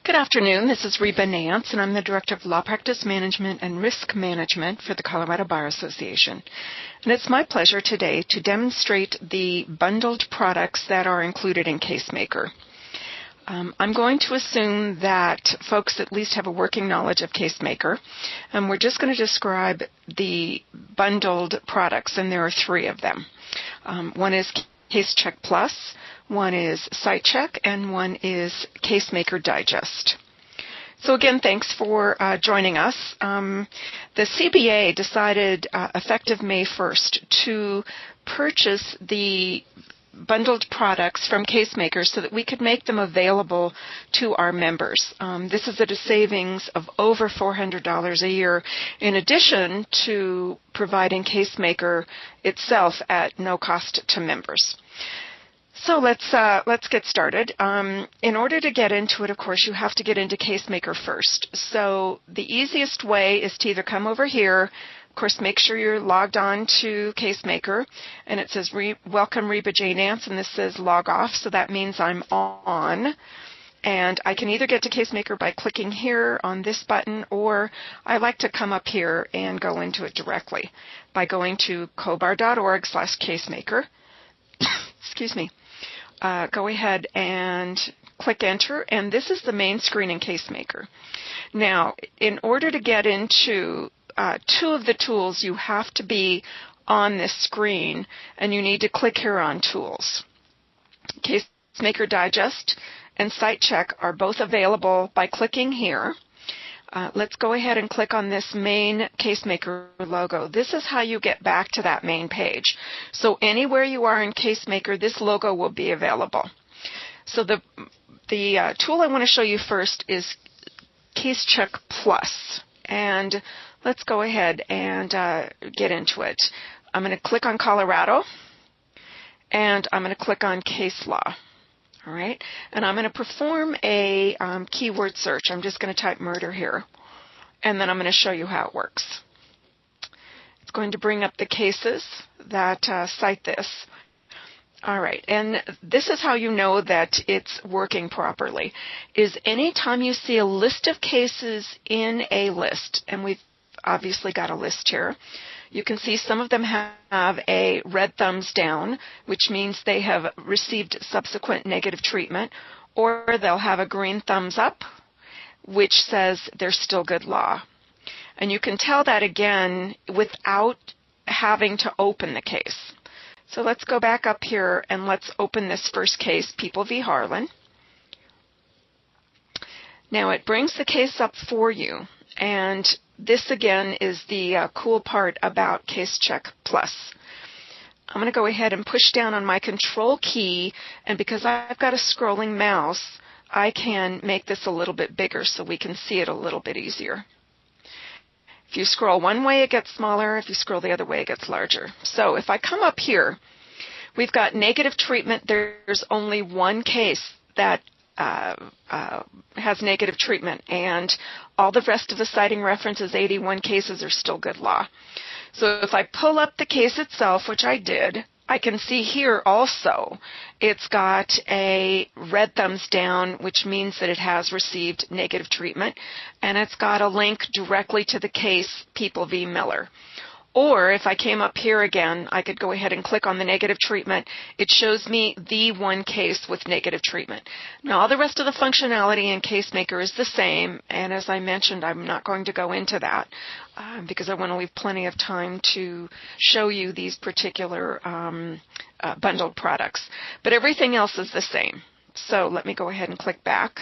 Good afternoon. This is Reba Nance, and I'm the Director of Law Practice Management and Risk Management for the Colorado Bar Association. And it's my pleasure today to demonstrate the bundled products that are included in Casemaker. I'm going to assume that folks at least have a working knowledge of Casemaker, and we're just going to describe the bundled products, and there are three of them. One is Casecheck Plus, one is CiteCheck, and one is Casemaker Digest. So again, thanks for joining us. The CBA decided effective May 1st to purchase the bundled products from Casemaker so that we could make them available to our members. This is at a savings of over $400 a year, in addition to providing Casemaker itself at no cost to members. So let's get started. In order to get into it, of course, you have to get into Casemaker first. So the easiest way is to either come over here. Of course, make sure you're logged on to Casemaker, and it says Welcome Reba J. Nance, and this says Log Off, so that means I'm on. And I can either get to Casemaker by clicking here on this button, or I like to come up here and go into it directly by going to cobar.org/Casemaker. Excuse me. Go ahead and click Enter, and this is the main screen in Casemaker. Now, in order to get into two of the tools, you have to be on this screen, and you need to click here on Tools. Casemaker Digest and CiteCheck are both available by clicking here. Let's go ahead and click on this main Casemaker logo. This is how you get back to that main page. So anywhere you are in Casemaker, this logo will be available. So the tool I want to show you first is Casecheck Plus. And let's go ahead and get into it. I'm going to click on Colorado, and I'm going to click on Case Law. All right, and I'm going to perform a keyword search. I'm just going to type murder here, and then I'm going to show you how it works. It's going to bring up the cases that cite this. All right, and this is how you know that it's working properly, is anytime you see a list of cases in a list, and we've obviously got a list here, you can see some of them have a red thumbs down, which means they have received subsequent negative treatment, or they'll have a green thumbs up, which says they're still good law. And you can tell that again without having to open the case. So let's go back up here and let's open this first case, People v. Harlan. Now it brings the case up for you, and this, again, is the cool part about Casecheck Plus. I'm going to go ahead and push down on my Control key, and because I've got a scrolling mouse, I can make this a little bit bigger so we can see it a little bit easier. If you scroll one way, it gets smaller. If you scroll the other way, it gets larger. So if I come up here, we've got negative treatment. There's only one case that has negative treatment, and all the rest of the citing references, 81 cases, are still good law. So if I pull up the case itself, which I did, I can see here also it's got a red thumbs down, which means that it has received negative treatment, and it's got a link directly to the case People v. Miller. Or if I came up here again, I could go ahead and click on the negative treatment. It shows me the one case with negative treatment. Now, all the rest of the functionality in Casemaker is the same, and as I mentioned, I'm not going to go into that because I want to leave plenty of time to show you these particular bundled products. But everything else is the same. So let me go ahead and click back.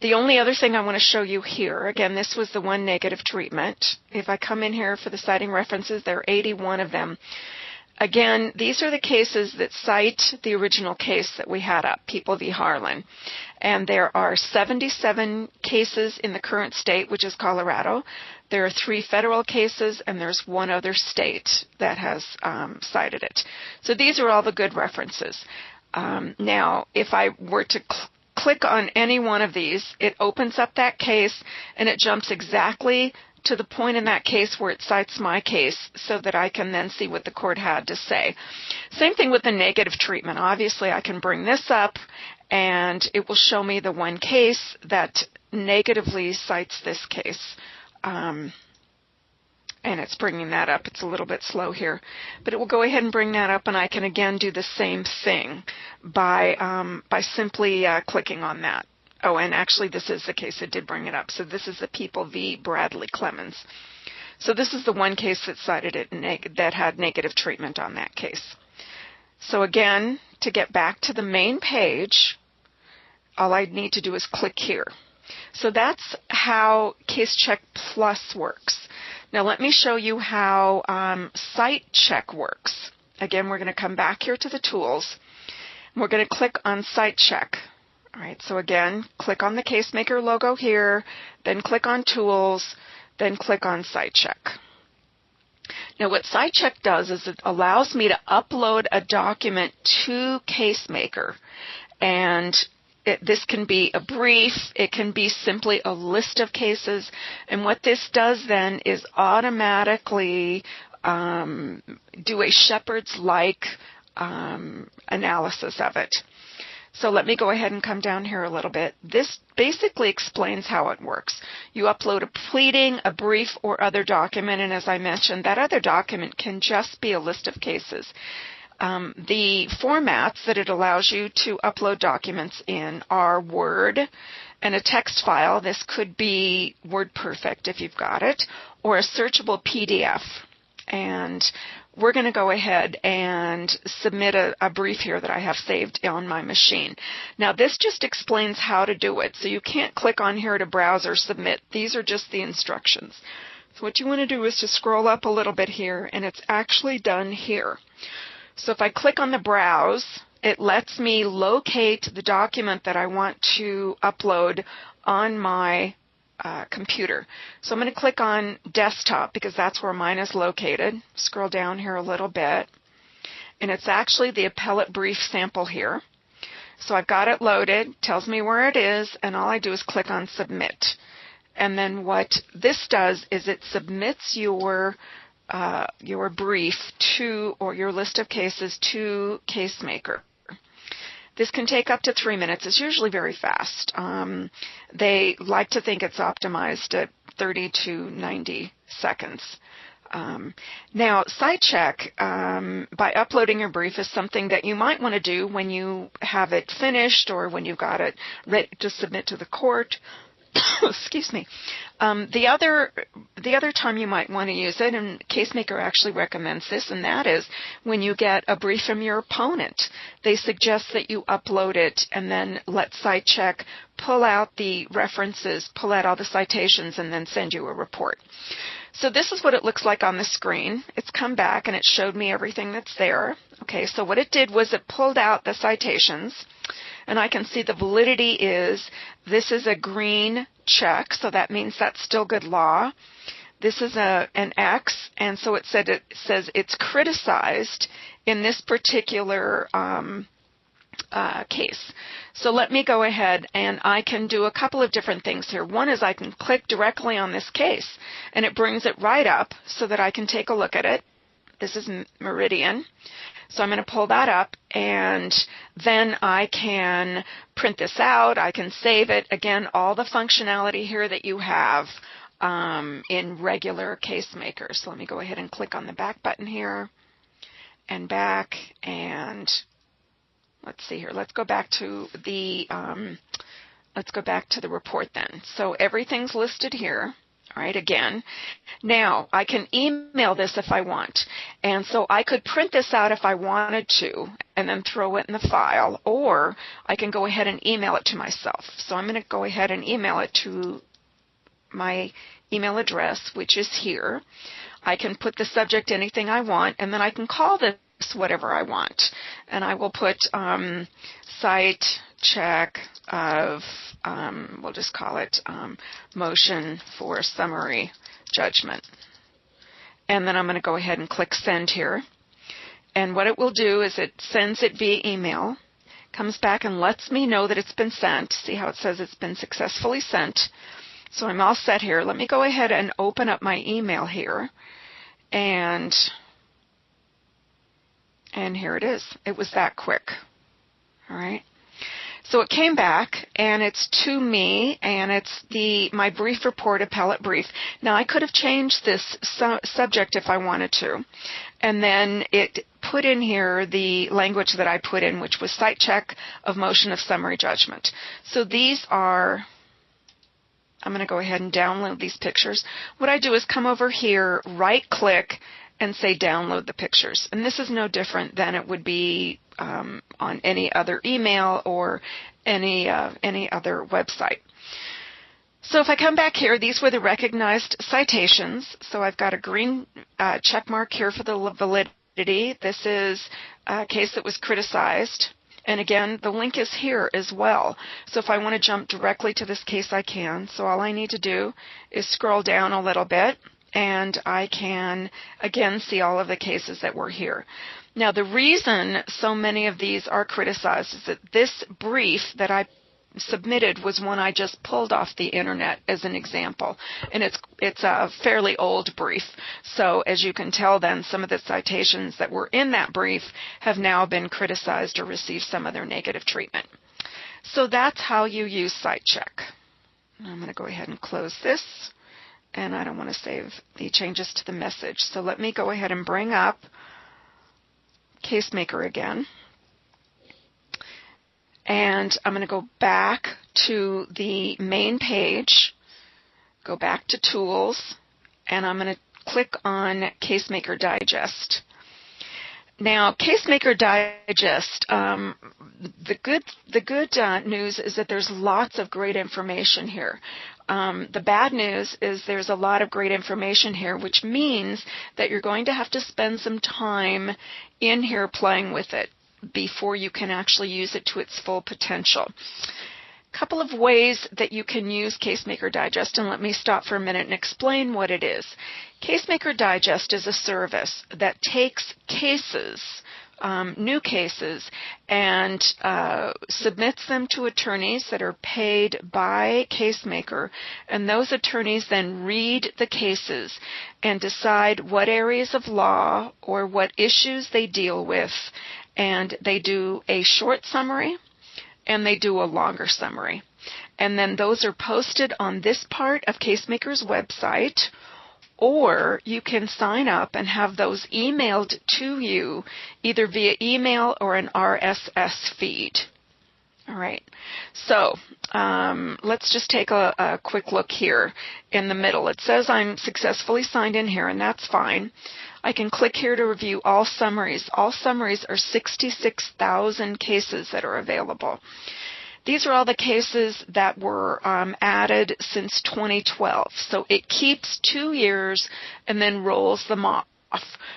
The only other thing I want to show you here, again, this was the one negative treatment. If I come in here for the citing references, there are 81 of them. Again, these are the cases that cite the original case that we had up, People v. Harlan. And there are 77 cases in the current state, which is Colorado. There are 3 federal cases, and there's one other state that has cited it. So these are all the good references. Now, if I were to click on any one of these, it opens up that case, and it jumps exactly to the point in that case where it cites my case so that I can then see what the court had to say. Same thing with the negative treatment. Obviously, I can bring this up, and it will show me the one case that negatively cites this case. And it's bringing that up. It's a little bit slow here. But it will go ahead and bring that up, and I can again do the same thing by simply clicking on that. Oh, and actually this is the case that did bring it up. So this is the People v. Bradley Clemens. So this is the one case that cited it that had negative treatment on that case. So again, to get back to the main page, all I need to do is click here. So that's how Casecheck Plus works. Now let me show you how CiteCheck works. Again, we're going to come back here to the tools. We're going to click on CiteCheck. All right, so again, click on the Casemaker logo here, then click on Tools, then click on CiteCheck. Now what CiteCheck does is it allows me to upload a document to Casemaker, and this can be a brief, it can be simply a list of cases, and what this does then is automatically do a Shepard's-like analysis of it. So let me go ahead and come down here a little bit. This basically explains how it works. You upload a pleading, a brief, or other document, and as I mentioned, that other document can just be a list of cases. The formats that it allows you to upload documents in are Word and a text file. This could be WordPerfect if you've got it, or a searchable PDF. And we're going to go ahead and submit a brief here that I have saved on my machine. Now this just explains how to do it. So you can't click on here to browse or submit. These are just the instructions. So what you want to do is to scroll up a little bit here, and it's actually done here. So if I click on the browse, it lets me locate the document that I want to upload on my computer. So I'm going to click on desktop because that's where mine is located. Scroll down here a little bit, and it's actually the appellate brief sample here. So I've got it loaded, tells me where it is, and all I do is click on submit. And then what this does is it submits your brief to, or your list of cases to Casemaker. This can take up to 3 minutes. It's usually very fast. They like to think it's optimized at 30 to 90 seconds. Now, CiteCheck, by uploading your brief, is something that you might want to do when you have it finished or when you've got it ready to submit to the court. Excuse me. The other time you might want to use it, and Casemaker actually recommends this, and that is when you get a brief from your opponent. They suggest that you upload it and then let CiteCheck pull out the references, pull out all the citations, and then send you a report. So this is what it looks like on the screen. It's come back and it showed me everything that's there. Okay, so what it did was it pulled out the citations, and I can see the validity is, this is a green check, so that means that's still good law. This is an X, and so it says it's criticized in this particular case. So let me go ahead and I can do a couple of different things here. One is I can click directly on this case, and it brings it right up so that I can take a look at it. This is Meridian. So I'm going to pull that up, and then I can print this out. I can save it. Again, all the functionality here that you have in regular Casemaker. So let me go ahead and click on the back button here, and back, and let's see here. Let's go back to the report then. So everything's listed here. All right, again. Now, I can email this if I want. And so I could print this out if I wanted to and then throw it in the file, or I can go ahead and email it to myself. So I'm going to go ahead and email it to my email address, which is here. I can put the subject anything I want, and then I can call this whatever I want. And I will put CiteCheck of, we'll just call it motion for summary judgment. And then I'm going to go ahead and click send here. And what it will do is it sends it via email, comes back and lets me know that it's been sent. See how it says it's been successfully sent. So I'm all set here. Let me go ahead and open up my email here. And here it is. It was that quick. All right. So it came back, and it's to me, and it's my brief report, appellate brief. Now, I could have changed this subject if I wanted to, and then it put in here the language that I put in, which was CiteCheck of motion of summary judgment. So these are, I'm going to go ahead and download these pictures. What I do is come over here, right-click, and say download the pictures. And this is no different than it would be on any other email or any other website. So if I come back here, these were the recognized citations. So I've got a green check mark here for the validity. This is a case that was criticized. And again, the link is here as well. So if I want to jump directly to this case, I can. So all I need to do is scroll down a little bit, and I can, again, see all of the cases that were here. Now, the reason so many of these are criticized is that this brief that I submitted was one I just pulled off the internet as an example, and it's a fairly old brief. So as you can tell then, some of the citations that were in that brief have now been criticized or received some other negative treatment. So that's how you use CiteCheck. I'm going to go ahead and close this, and I don't want to save the changes to the message. So let me go ahead and bring up Casemaker again. And I'm going to go back to the main page, go back to Tools, and I'm going to click on Casemaker Digest. Now, Casemaker Digest, the good news is that there's lots of great information here. The bad news is there's a lot of great information here, which means that you're going to have to spend some time in here playing with it before you can actually use it to its full potential. A couple of ways that you can use Casemaker Digest, and let me stop for a minute and explain what it is. Casemaker Digest is a service that takes cases, new cases, and submits them to attorneys that are paid by Casemaker, and those attorneys then read the cases and decide what areas of law or what issues they deal with, and they do a short summary and they do a longer summary. And then those are posted on this part of Casemaker's website, or you can sign up and have those emailed to you either via email or an RSS feed. All right, so let's just take a quick look here in the middle. It says I'm successfully signed in here, and that's fine. I can click here to review all summaries. All summaries are 66,000 cases that are available. These are all the cases that were added since 2012. So it keeps 2 years and then rolls them off.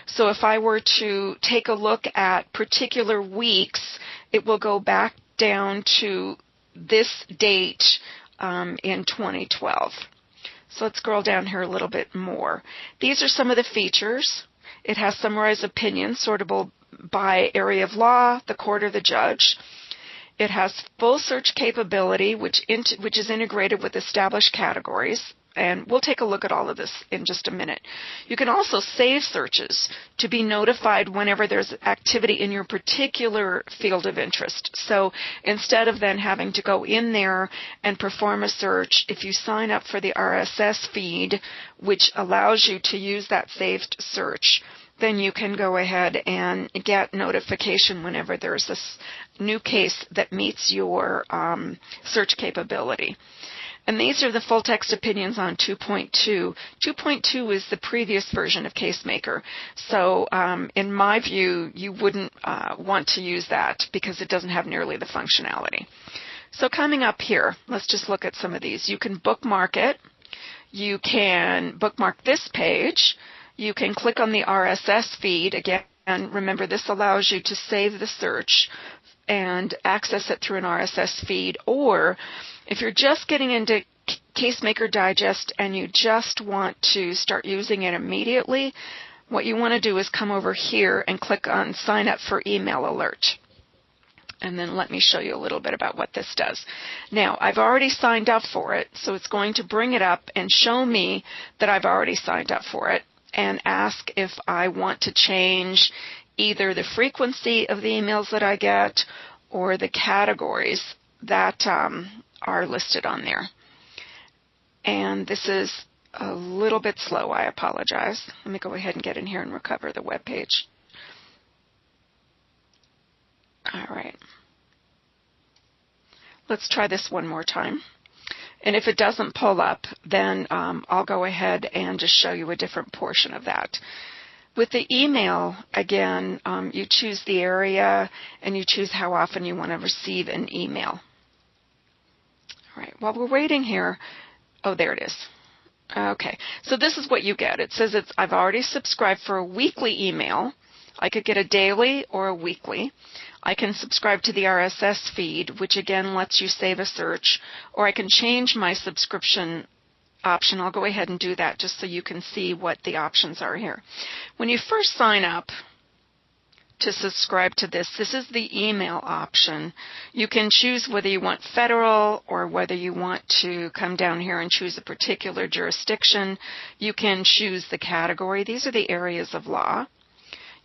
So if I were to take a look at particular weeks, it will go back down to this date in 2012. So let's scroll down here a little bit more. These are some of the features. It has summarized opinions sortable by area of law, the court, or the judge. It has full search capability, which is integrated with established categories. And we'll take a look at all of this in just a minute. You can also save searches to be notified whenever there's activity in your particular field of interest. So instead of then having to go in there and perform a search, if you sign up for the RSS feed, which allows you to use that saved search, then you can go ahead and get notification whenever there's this new case that meets your search capability. And these are the full text opinions on 2.2. 2.2 is the previous version of Casemaker. So in my view, you wouldn't want to use that because it doesn't have nearly the functionality. So coming up here, let's just look at some of these. You can bookmark it. You can bookmark this page. You can click on the RSS feed. Again, remember, this allows you to save the search and access it through an RSS feed. Or if you're just getting into Casemaker Digest and you just want to start using it immediately, what you want to do is come over here and click on Sign Up for Email Alert. And then let me show you a little bit about what this does. Now, I've already signed up for it, so it's going to bring it up and show me that I've already signed up for it and ask if I want to change either the frequency of the emails that I get or the categories that are listed on there. And this is a little bit slow. I apologize. Let me go ahead and get in here and recover the web page. All right. Let's try this one more time. And if it doesn't pull up, then I'll go ahead and just show you a different portion of that. With the email, again, you choose the area and you choose how often you want to receive an email. All right. While we're waiting here, oh, there it is. Okay. So this is what you get. It says I've already subscribed for a weekly email. I could get a daily or a weekly. I can subscribe to the RSS feed, which again lets you save a search, or I can change my subscription option. I'll go ahead and do that just so you can see what the options are here. When you first sign up to subscribe to this is the email option. You can choose whether you want federal or whether you want to come down here and choose a particular jurisdiction. You can choose the category. These are the areas of law.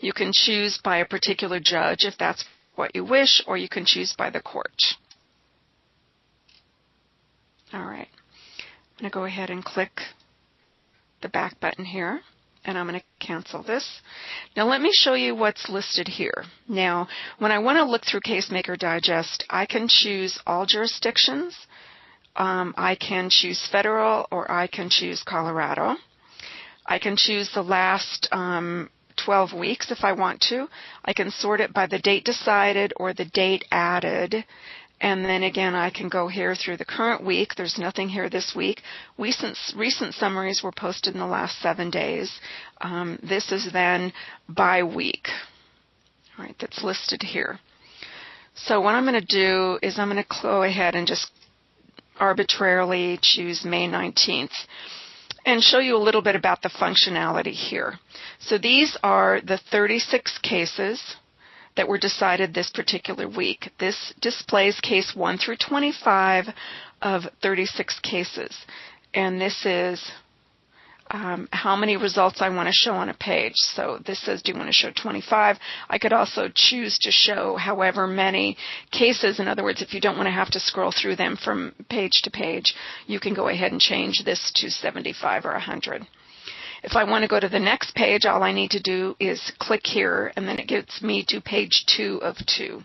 You can choose by a particular judge if that's what you wish, or you can choose by the court. All right. I'm going to go ahead and click the back button here, and I'm going to cancel this. Now let me show you what's listed here. Now, when I want to look through Casemaker Digest, I can choose all jurisdictions. I can choose federal, or I can choose Colorado. I can choose the last 12 weeks if I want to. I can sort it by the date decided or the date added. And then again, I can go here through the current week. There's nothing here this week. Recent summaries were posted in the last 7 days. This is then by week. All right, that's listed here. So what I'm going to do is I'm going to go ahead and just arbitrarily choose May 19th. And show you a little bit about the functionality here. So these are the 36 cases that were decided this particular week. This displays case 1 through 25 of 36 cases. And this is how many results I want to show on a page. So this says, do you want to show 25? I could also choose to show however many cases. In other words, if you don't want to have to scroll through them from page to page, you can go ahead and change this to 75 or 100. If I want to go to the next page, all I need to do is click here, and then it gets me to page 2 of 2.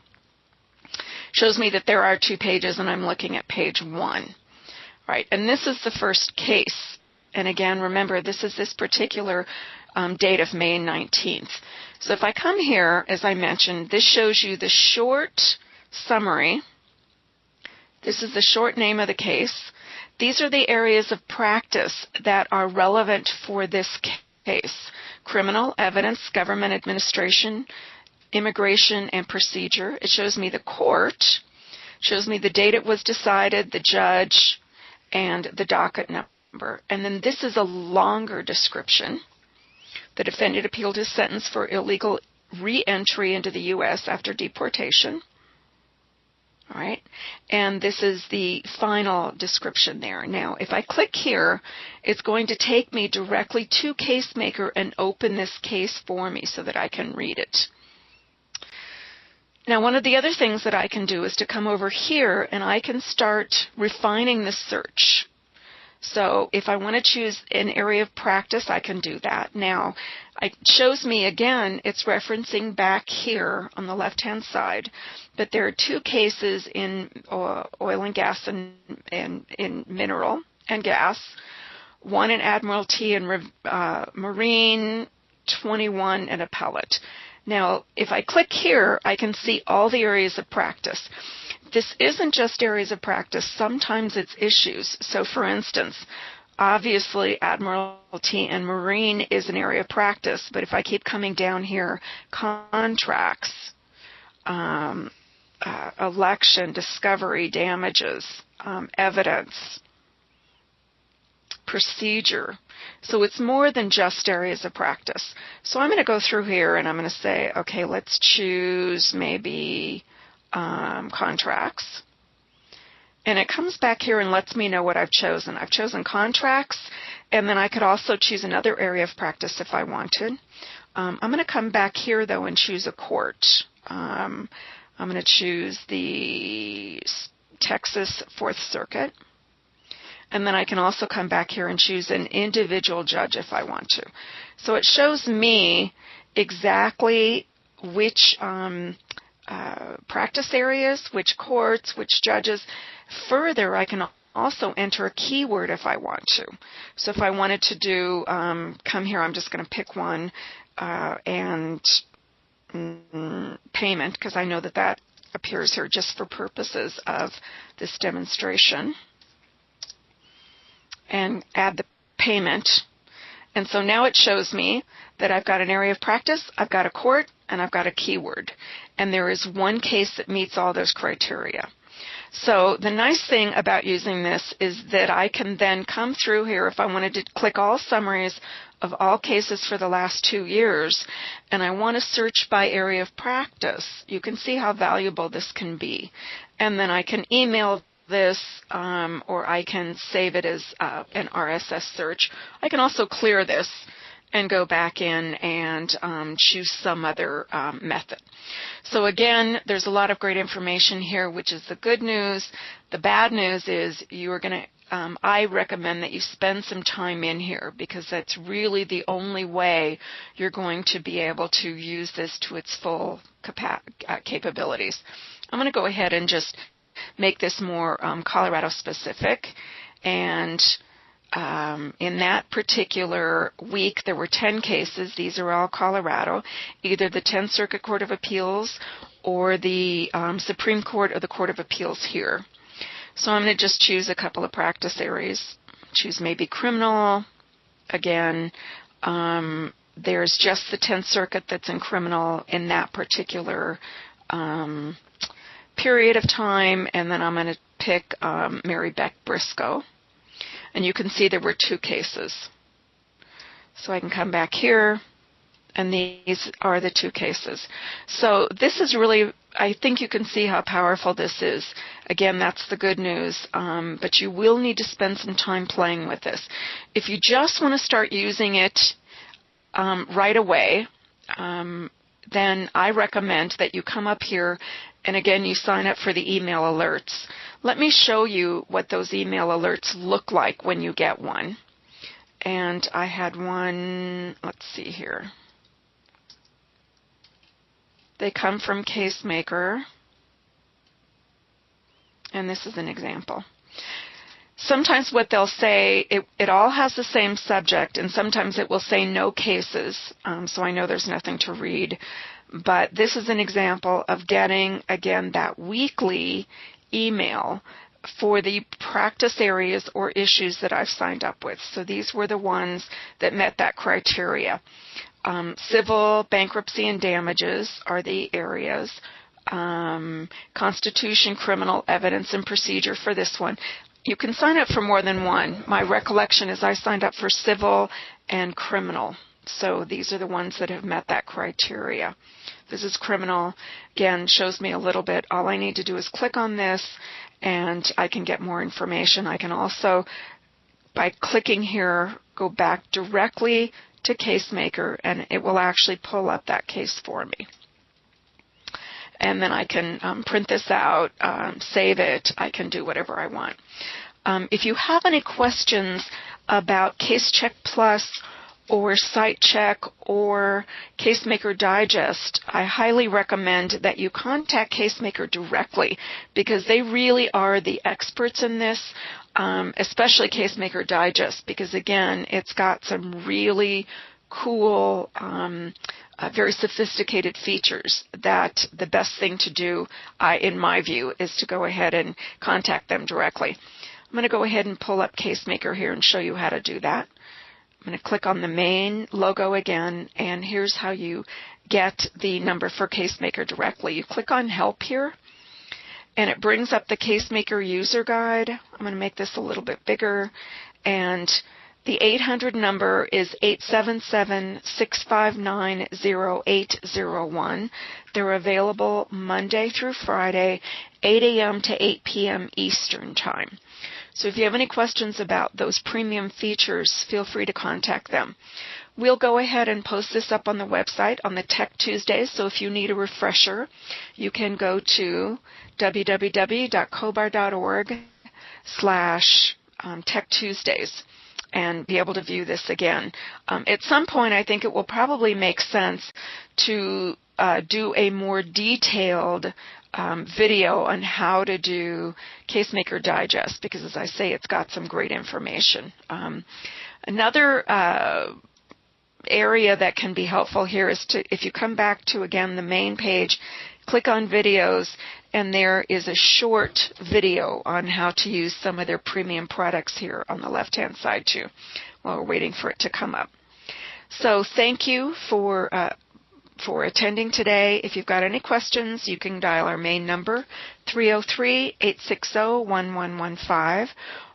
Shows me that there are 2 pages, and I'm looking at page 1. Right, and this is the first case. And again, remember, this is this particular date of May 19th. So if I come here, as I mentioned, this shows you the short summary. This is the short name of the case. These are the areas of practice that are relevant for this case: criminal, evidence, government administration, immigration, and procedure. It shows me the court, shows me the date it was decided, the judge, and the docket number. And then this is a longer description. The defendant appealed his sentence for illegal re-entry into the U.S. after deportation. All right. And this is the final description there. Now, if I click here, it's going to take me directly to Casemaker and open this case for me so that I can read it. Now, one of the other things that I can do is to come over here and I can start refining the search. So if I want to choose an area of practice, I can do that. Now, it shows me again, it's referencing back here on the left-hand side, but there are 2 cases in oil and gas and in mineral and gas, 1 in Admiralty and Marine, 21 in appellate. Now, if I click here, I can see all the areas of practice. This isn't just areas of practice. Sometimes it's issues. So, for instance, obviously Admiralty and Marine is an area of practice, but if I keep coming down here, contracts, election, discovery, damages, evidence, procedure. So it's more than just areas of practice. So I'm going to go through here and I'm going to say, okay, let's choose maybe contracts. And it comes back here and lets me know what I've chosen. I've chosen contracts, and then I could also choose another area of practice if I wanted. I'm going to come back here, though, and choose a court. I'm going to choose the Texas Fourth Circuit. And then I can also come back here and choose an individual judge if I want to. So it shows me exactly which practice areas, which courts, which judges. Further, I can also enter a keyword if I want to. So if I wanted to do, come here, I'm just going to pick one, and payment, because I know that that appears here just for purposes of this demonstration. And add the payment. And so now it shows me that I've got an area of practice, I've got a court, and I've got a keyword. And there is one case that meets all those criteria. So the nice thing about using this is that I can then come through here if I wanted to click all summaries of all cases for the last 2 years, and I want to search by area of practice. You can see how valuable this can be. And then I can email this, or I can save it as an RSS search. I can also clear this and go back in and choose some other method. So again, there's a lot of great information here, which is the good news. The bad news is you are going to, I recommend that you spend some time in here, because that's really the only way you're going to be able to use this to its full capabilities. I'm going to go ahead and just make this more Colorado specific, and in that particular week there were 10 cases. These are all Colorado, either the 10th Circuit Court of Appeals or the Supreme Court or the Court of Appeals here. So I'm going to just choose a couple of practice areas. Choose maybe criminal. Again, there's just the 10th Circuit that's in criminal in that particular period of time, and then I'm going to pick Mary Beck Briscoe. And you can see there were 2 cases. So I can come back here, and these are the 2 cases. So this is really, I think you can see how powerful this is. Again, that's the good news, but you will need to spend some time playing with this. If you just want to start using it right away, then I recommend that you come up here and again you sign up for the email alerts. Let me show you what those email alerts look like when you get one. And I had one, let's see here. They come from Casemaker, and this is an example. Sometimes what they'll say, it all has the same subject, and sometimes it will say no cases, so I know there's nothing to read. But this is an example of getting, again, that weekly email for the practice areas or issues that I've signed up with. So these were the ones that met that criteria. Civil, bankruptcy, and damages are the areas. Constitution, criminal, evidence, and procedure for this one. You can sign up for more than one. My recollection is I signed up for civil and criminal. So these are the ones that have met that criteria. This is criminal. Again, shows me a little bit. All I need to do is click on this, and I can get more information. I can also, by clicking here, go back directly to Casemaker, and it will actually pull up that case for me. And then I can print this out, save it. I can do whatever I want. If you have any questions about Casecheck Plus or CiteCheck or Casemaker Digest, I highly recommend that you contact Casemaker directly, because they really are the experts in this, especially Casemaker Digest, because again, it's got some really cool, very sophisticated features that the best thing to do, in my view, is to go ahead and contact them directly. I'm going to go ahead and pull up Casemaker here and show you how to do that. I'm going to click on the main logo again, and here's how you get the number for Casemaker directly. You click on Help here, and it brings up the Casemaker user guide. I'm going to make this a little bit bigger, and The 800 number is 877-659-0801. They're available Monday through Friday, 8 a.m. to 8 p.m. Eastern Time. So if you have any questions about those premium features, feel free to contact them. We'll go ahead and post this up on the website on the Tech Tuesdays, so if you need a refresher, you can go to www.cobar.org/Tech Tuesdays and be able to view this again. At some point, I think it will probably make sense to do a more detailed video on how to do Casemaker Digest, because as I say, it's got some great information. Another area that can be helpful here is to, if you come back to, again, the main page, click on videos, and there is a short video on how to use some of their premium products here on the left-hand side too, while we're waiting for it to come up. So thank you for attending today. If you've got any questions, you can dial our main number, 303-860-1115,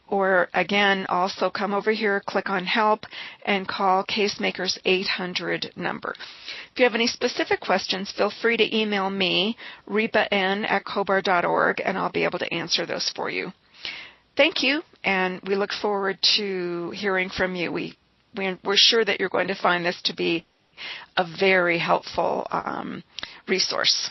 or again, also come over here, click on Help, and call Casemaker's 800 number. If you have any specific questions, feel free to email me, reban@cobar.org, and I'll be able to answer those for you. Thank you, and we look forward to hearing from you. We're sure that you're going to find this to be a very helpful resource.